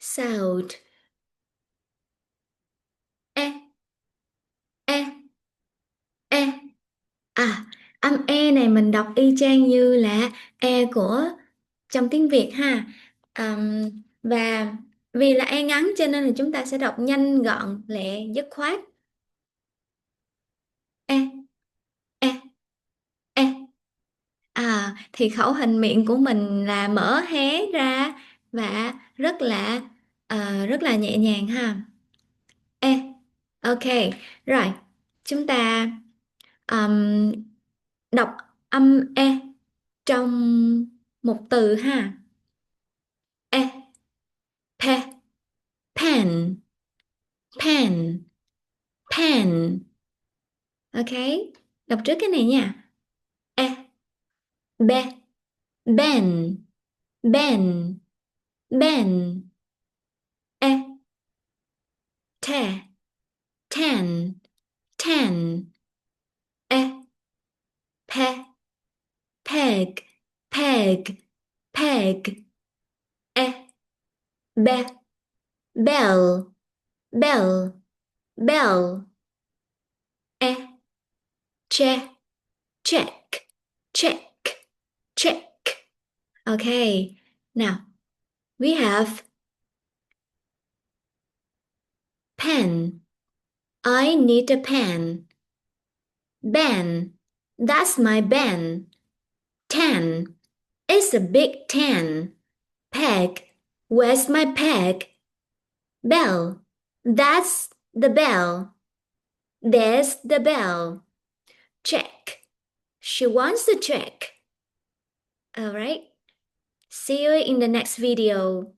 Sound. E, e, e. À, âm e này mình đọc y chang như là e của trong tiếng Việt ha. Và vì là e ngắn cho nên là chúng ta sẽ đọc nhanh gọn lẹ dứt khoát. E, e, e. Thì khẩu hình miệng của mình là mở hé ra và rất là nhẹ nhàng ha. E, ok, rồi chúng ta ừm, đọc âm e trong một từ ha. E, pe, pen, pen, pen. Ok, đọc trước cái này nha. E, be, ben, ben, ben. E, te, ten, ten. E, pe, peg, peg, peg. E, be, bell, bell, bell. E, che, check, check, check. Okay, now we have pen. I need a pen. Ben, that's my Ben. Ten, it's a big 10. Peg, where's my peg? Bell, that's the bell. There's the bell. Check, she wants to check. Alright, see you in the next video.